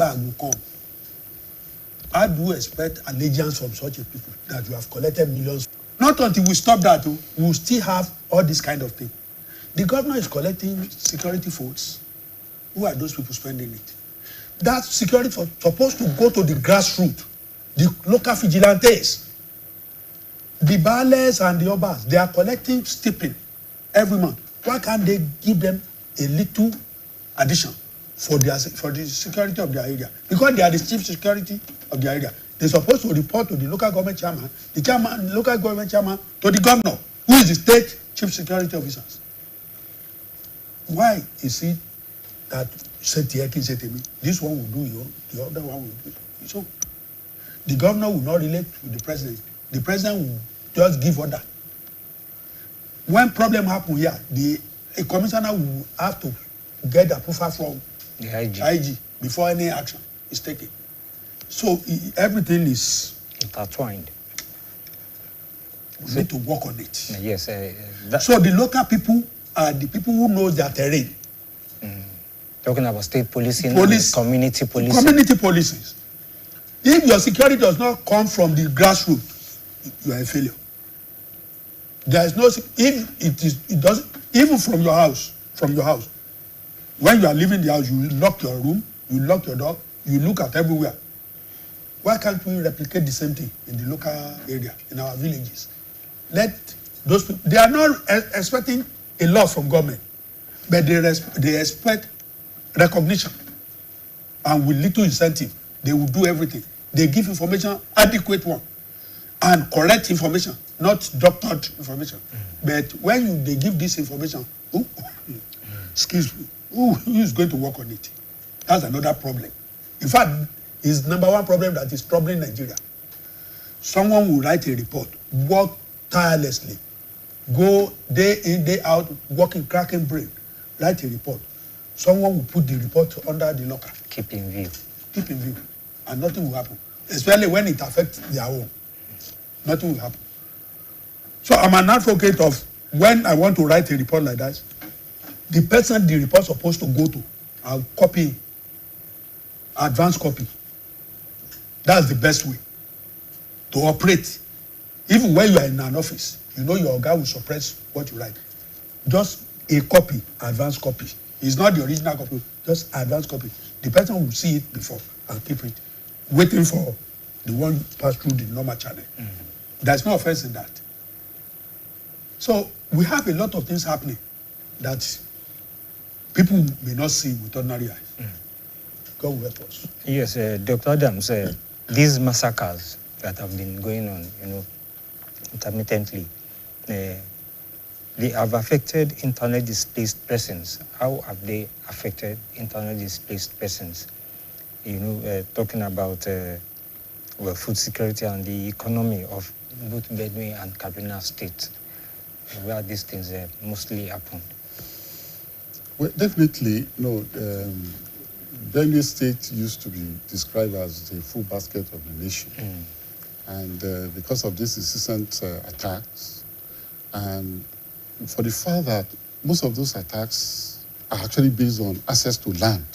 bag will come. How do you expect allegiance from such a people that you have collected millions? Not until we stop that, we will still have all this kind of thing. The governor is collecting security votes. Who are those people spending it? That security is supposed to go to the grassroots, the local vigilantes. The baales and the obas, they are collecting stipend every month. Why can't they give them a little addition for the security of their area? Because they are the chief security of their area. They're supposed to report to the local government chairman, the local government chairman, to the governor, who is the state chief security officers. Why is it that said to me, this one will do the other one will do it? So the governor will not relate to the president. The president will just give order. When problem happen here, a commissioner will have to get the approval from the IG before any action is taken. So everything is intertwined. We need to work on it. Yes. So the local people are the people who know their terrain. Talking about state policing, community policing. Community policing. If your security does not come from the grassroots, you are a failure. There is no, it doesn't, even from your house, when you are leaving the house, you lock your room, you lock your door, you look at everywhere. Why can't we replicate the same thing in the local area, in our villages? Let those people, they are not expecting a lot from government, but they expect recognition. And with little incentive, they will do everything. They give information, adequate one, and correct information, not doctored information. But when they give this information, excuse me, who is going to work on it? That's another problem. In fact, it's number one problem that is troubling Nigeria. Someone will write a report, work tirelessly, go day in, day out, working, cracking brain, write a report. Someone will put the report under the locker. Keep in view. Keep in view. And nothing will happen. Especially when it affects their own. Nothing will happen. So I'm an advocate of when I want to write a report like that, the person the report is supposed to go to, I'll copy, advance copy. That's the best way to operate. Even when you are in an office, you know your guy will suppress what you write. Just a copy, advance copy. It's not the original copy, just advance copy. The person will see it before and keep it, waiting for the one pass through the normal channel. There's no offense in that. So we have a lot of things happening that people may not see with ordinary eyes. God will help us. Yes, Dr. Adams, these massacres that have been going on, intermittently, they have affected internally displaced persons. How have they affected internally displaced persons? Talking about food security and the economy of both Benue and Kaduna states, where these things mostly happen. Well, definitely, Benue State used to be described as the food basket of the nation. And because of these incessant attacks, and for the fact that most of those attacks are actually based on access to land,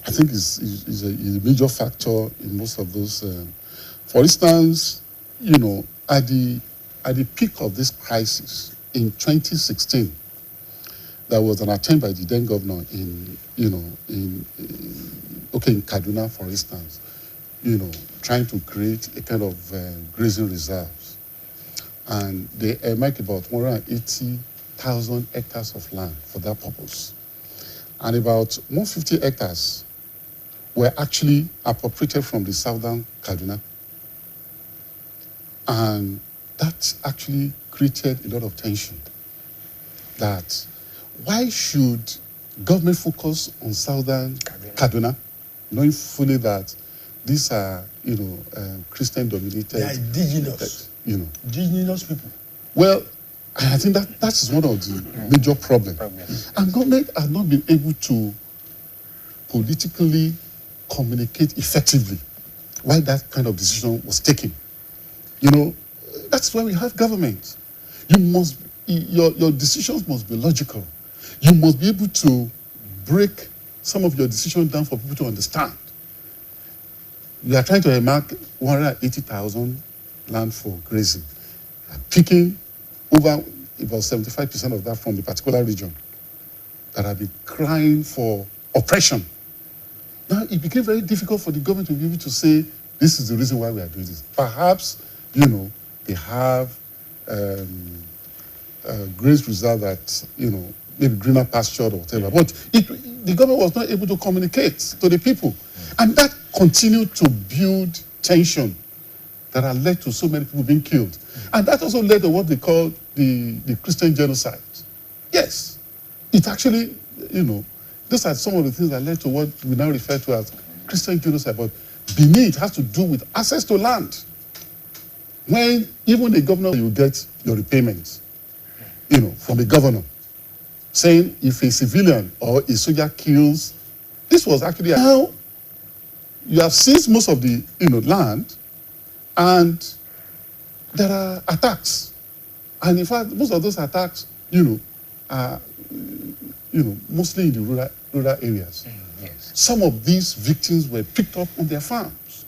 I think is a major factor in most of those. For instance, at the peak of this crisis in 2016, there was an attempt by the then governor in Kaduna, for instance, trying to create a kind of grazing reserves. And they earmarked about 180,000 hectares of land for that purpose. And about 150 hectares were actually appropriated from the southern Kaduna. And that actually created a lot of tension. That why should government focus on southern Kaduna, knowing fully that these are, Christian-dominated. They are indigenous. Indigenous people. Well, I think that is one of the major problems. And government has not been able to politically communicate effectively why that kind of decision was taken. That's why we have government. Your decisions must be logical. You must be able to break some of your decisions down for people to understand. You are trying to earmark 180,000 land for grazing, picking over about 75% of that from the particular region that have been crying for oppression. Now, it became very difficult for the government to be able to say, this is the reason why we are doing this. Perhaps, they have grace reserve that, maybe greener pasture or whatever. But the government was not able to communicate to the people. And that continued to build tension that had led to so many people being killed. And that also led to what they call the Christian genocide. Yes, it actually, those are some of the things that led to what we now refer to as Christian genocide. But beneath, it has to do with access to land. When even the governor, you get your repayments, from the governor, saying if a civilian or a soldier kills, this was actually now you have seized most of the land, and there are attacks, and in fact most of those attacks, are mostly in the rural areas. Yes. Some of these victims were picked up on their farms,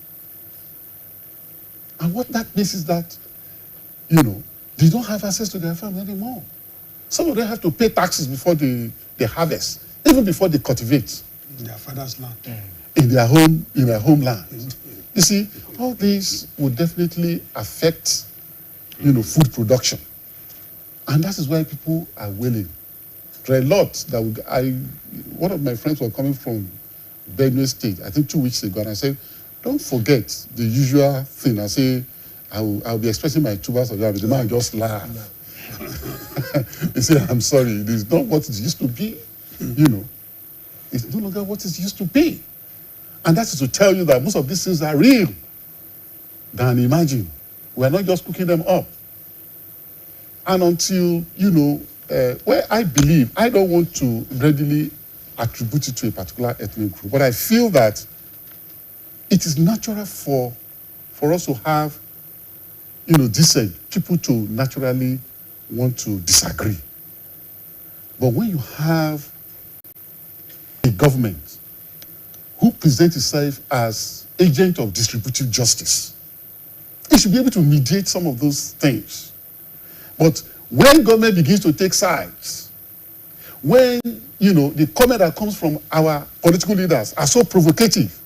and what that means is that they don't have access to their farms anymore. Some of them have to pay taxes before they harvest, even before they cultivate. In their father's land. In their homeland. You see, all these would definitely affect, food production. And that is why people are willing. There are a lot that one of my friends was coming from Benue State, I think 2 weeks ago, and I said, don't forget the usual thing. I say, I'll be expressing my tubers of that. The man just laughed. He said, I'm sorry, this is not what it used to be. It's no longer what it used to be. And that is to tell you that most of these things are real than imagine. We're not just cooking them up. And until, where I believe, I don't want to readily attribute it to a particular ethnic group, but I feel that it is natural for us to have, dissent, people to naturally want to disagree. But when you have a government who presents itself as agent of distributive justice, it should be able to mediate some of those things. But when government begins to take sides, when, the comment that comes from our political leaders are so provocative,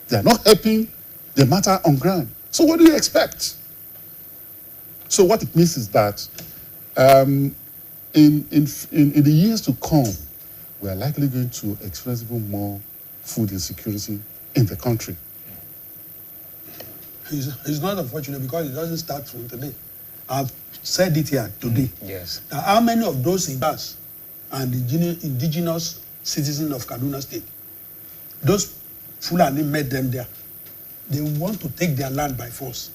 they are not helping the matter on ground. So what do you expect? So what it means is that in the years to come, we are likely going to experience even more food insecurity in the country. It's not unfortunate because it doesn't start from today. I've said it here today. Yes. Now, how many of those Ibas and the indigenous citizens of Kaduna State, those Fulani met them there. They want to take their land by force.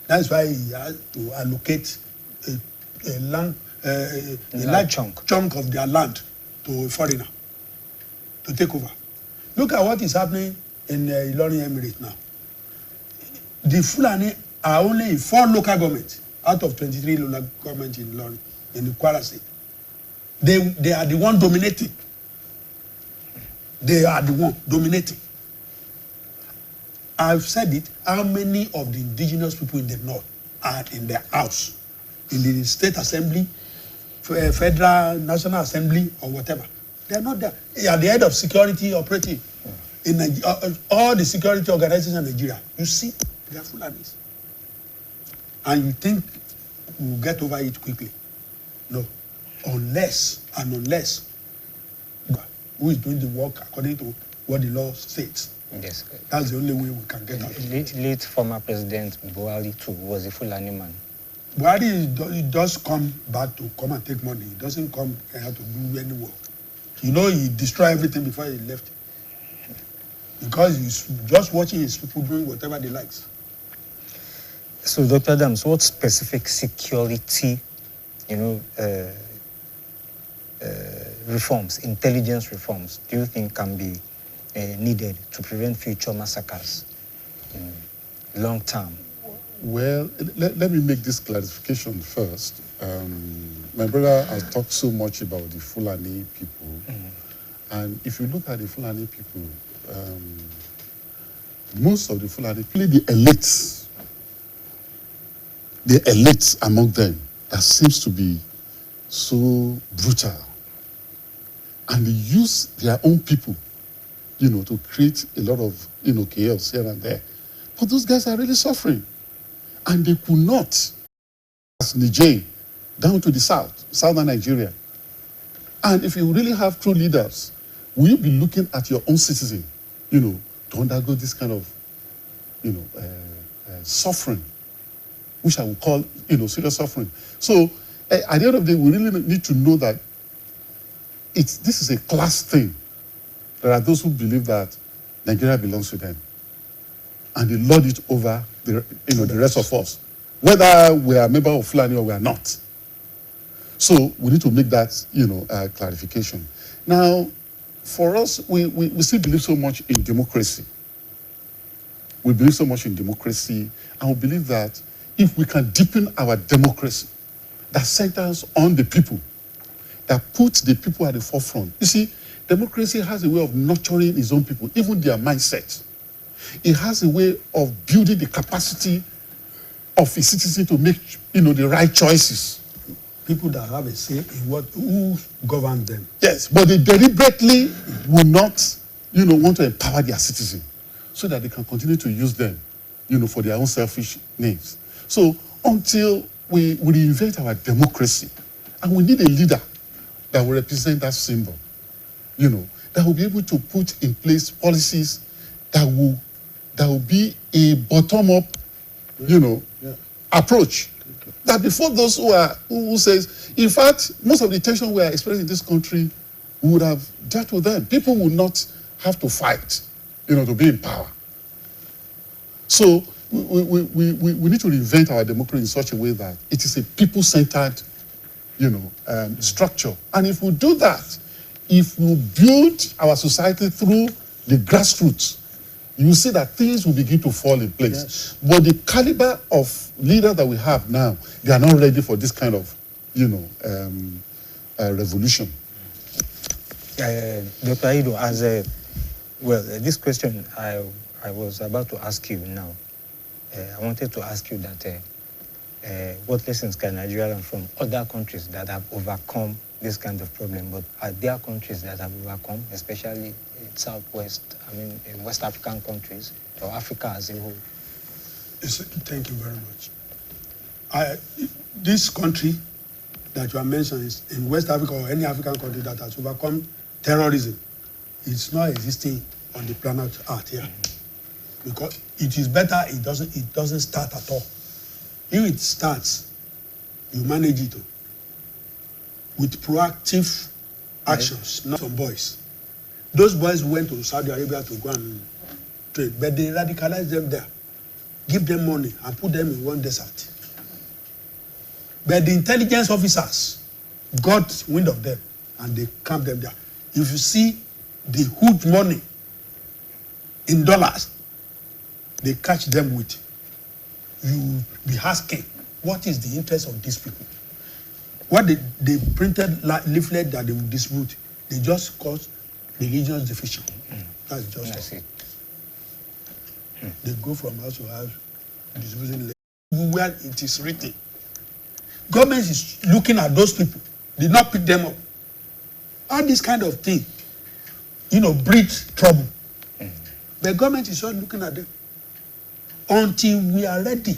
That's why he had to allocate a large chunk of their land to a foreigner to take over. Look at what is happening in Ilorin Emirate now. The Fulani are only in 4 local governments out of 23 local governments in Ilorin, in the Kwara State. They are the one dominating. They are the one dominating. I've said it, how many of the indigenous people in the north are in their house, in the state assembly, federal, national assembly, or whatever? They are not there. They are the head of security operative in all the security organizations in Nigeria. You see, they are Fulanis. And you think we'll get over it quickly. No. Unless who is doing the work according to what the law states. Yes. That's the only way we can get out. Late former President Buhari too was a Fulani man. Buhari he does come back to come and take money. He doesn't come here to do any work. He destroyed everything before he left. Because he's just watching his people doing whatever they like. So, Dr. Adams, what specific security, reforms, intelligence reforms, do you think can be needed to prevent future massacres in long term? Well, let me make this clarification first. My brother has talked so much about the Fulani people, And if you look at the Fulani people, most of the Fulani, the elites among them, that seems to be so brutal. And they use their own people, to create a lot of, chaos here and there. But those guys are really suffering. And they could not, as Niger, down to the southern Nigeria. And if you really have true leaders, will you be looking at your own citizen, to undergo this kind of, suffering, which I would call, serious suffering. So at the end of the day, we really need to know that this is a class thing. There are those who believe that Nigeria belongs to them, and they lord it over the rest of us, whether we are a member of Fulani or we are not. So we need to make that clarification. Now, for us, we still believe so much in democracy. We believe so much in democracy, and we believe that if we can deepen our democracy, that centers on the people, that puts the people at the forefront. You see, democracy has a way of nurturing its own people, even their mindset. It has a way of building the capacity of a citizen to make, the right choices. People that have a say in who governs them. Yes, but they deliberately will not, want to empower their citizen so that they can continue to use them, for their own selfish needs. So until we reinvent our democracy, and we need a leader that will represent that symbol, that will be able to put in place policies that will be a bottom-up, approach. That before those who says, in fact, most of the tension we are experiencing in this country, we would have dealt with them. People would not have to fight, to be in power. So we need to reinvent our democracy in such a way that it is a people-centered, structure. And if we do that, if we build our society through the grassroots, you will see that things will begin to fall in place. Yes. But the caliber of leaders that we have now, they are not ready for this kind of, revolution. Dr. Ido, this question I was about to ask you now. I wanted to ask you that what lessons can Nigeria learn from other countries that have overcome this kind of problem, but are there countries that have overcome, especially in Southwest, in West African countries, or Africa as a whole? Thank you very much. This country that you are mentioning is in West Africa or any African country that has overcome terrorism. It's not existing on the planet Earth here. Because it is better it doesn't start at all. If it starts, you manage it with proactive actions, not some boys. Those boys went to Saudi Arabia to go and trade, but they radicalized them there, give them money and put them in one desert. But the intelligence officers got wind of them and they camped them there. If you see the huge money in dollars they catch them with, you be asking, what is the interest of these people? What they printed leaflet that they will distribute, they just cause religious division. That's just it. They go from house to house distributing where it is written. Government is looking at those people, did not pick them up. All this kind of thing, breed trouble. The government is not looking at them until we are ready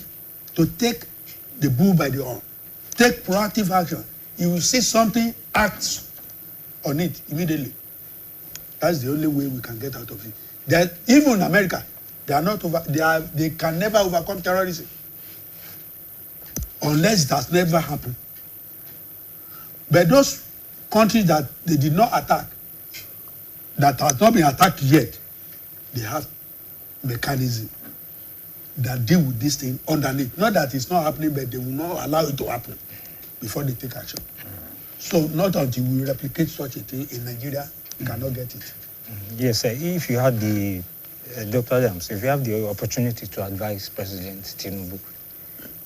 to take the bull by the horn, take proactive action. You will see something, act on it immediately. That's the only way we can get out of it. That even in America, they can never overcome terrorism unless it has never happened. But those countries that they did not attack, that has not been attacked yet, they have mechanism that deal with this thing underneath. Not that it's not happening, but they will not allow it to happen before they take action. So not until we replicate such a thing in Nigeria, we cannot get it. Yes, if you had Dr. Adams, if you have the opportunity to advise President Tinubu,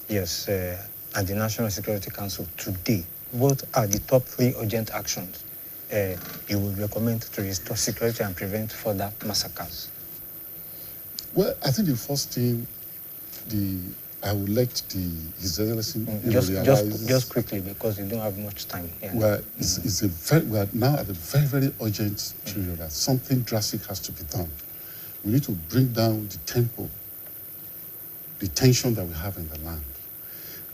yes, and the National Security Council today, what are the top 3 urgent actions you would recommend to restore security and prevent further massacres? Well, I think the first thing I would let His Excellency realize. Just quickly, because you don't have much time here. Well, we are now at a very, very urgent period that something drastic has to be done. We need to bring down the tempo, the tension that we have in the land.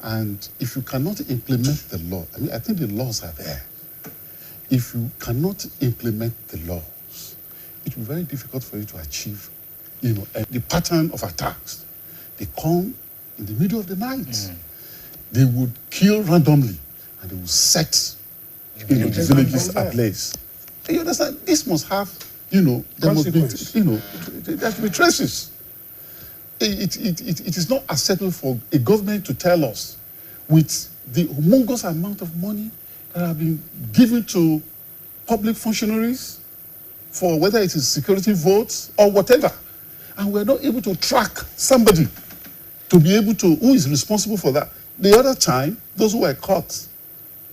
And if you cannot implement the law, I mean, I think the laws are there. If you cannot implement the laws, it will be very difficult for you to achieve, the pattern of attacks. They come in the middle of the night. They would kill randomly, and they will set the villages ablaze. You understand? This must have, there must be, there has to be traces. It is not acceptable for a government to tell us, with the humongous amount of money that have been given to public functionaries for whether it is security votes or whatever, and we're not able to track somebody to be able to, who is responsible for that. The other time, those who were caught,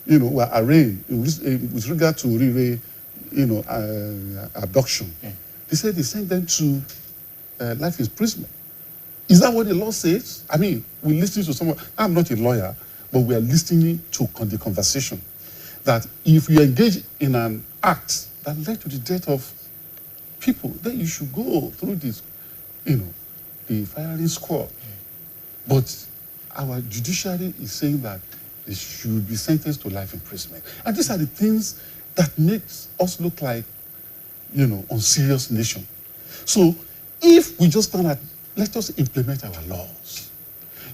were arraigned with regard to Rire, abduction. They said they sent them to life imprisonment. Is that what the law says? I mean, we're listening to someone. I'm not a lawyer, but we are listening to the conversation that if you engage in an act that led to the death of people, then you should go through this, the firing squad. But our judiciary is saying that they should be sentenced to life imprisonment. And these are the things that makes us look like, unserious nation. So if we just stand at, let us implement our laws.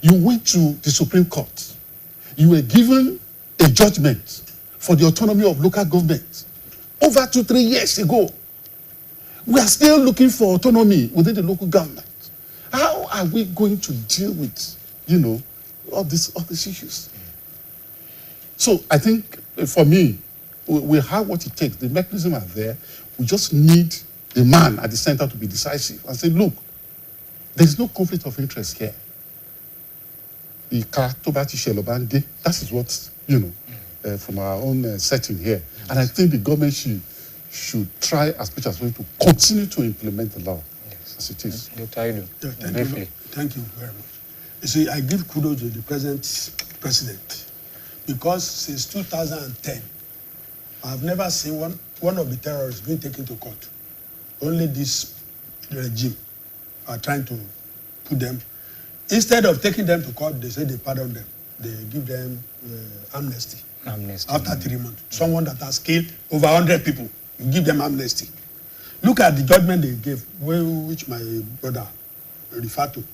You went to the Supreme Court. You were given a judgment for the autonomy of local government over 2-3 years ago. We are still looking for autonomy within the local government. How are we going to deal with, all these issues? So I think for me, we have what it takes. The mechanisms are there. We just need the man at the center to be decisive and say, look, there's no conflict of interest here. That is what, from our own setting here. And I think the government should try as much as possible to continue to implement the law as it is. Dr. Aidu, briefly. Thank you very much. You see, I give kudos to the present president because since 2010, I've never seen one of the terrorists being taken to court. Only this regime are trying to put them. Instead of taking them to court, they say they pardon them. They give them amnesty. After 3 months. Someone that has killed over 100 people, you give them amnesty. Look at the judgment they gave, which my brother referred to.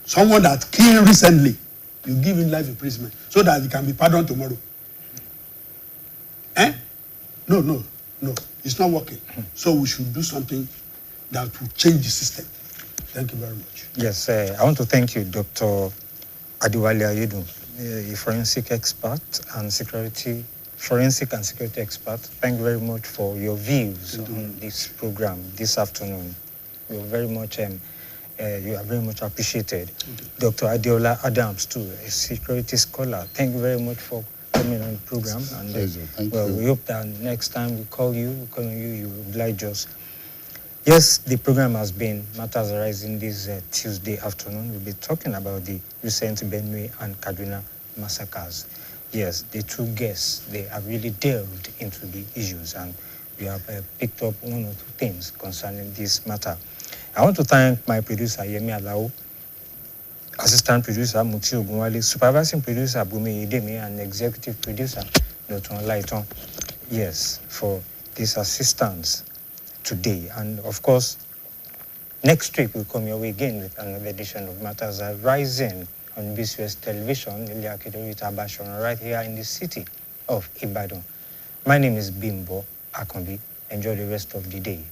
Someone that killed recently, you give him life imprisonment so that he can be pardoned tomorrow. No. It's not working. So we should do something that will change the system. Thank you very much. Yes, I want to thank you, Dr. Adewale Ayedu, a forensic expert and forensic and security expert. Thank you very much for your views on this program this afternoon. You are very much appreciated. Dr. Adeola Adams, too, a security scholar. Thank you very much for coming on the program. And we hope that next time we call you, you will oblige us. Yes, the program has been Matters Arising this Tuesday afternoon. We'll be talking about the recent Benue and Kaduna massacres. Yes, the two guests, they have really delved into the issues, and we have picked up one or two things concerning this matter. I want to thank my producer, Yemi Alao, assistant producer, Muti Ogunwale, supervising producer, Bumi Idemi, and executive producer, Dr. Olaiton. Yes, for this assistance today. And of course, next week we'll come your way again with another edition of Matters Arising on BCOS television, right here in the city of Ibadan. My name is Bimbo Akambi. Enjoy the rest of the day.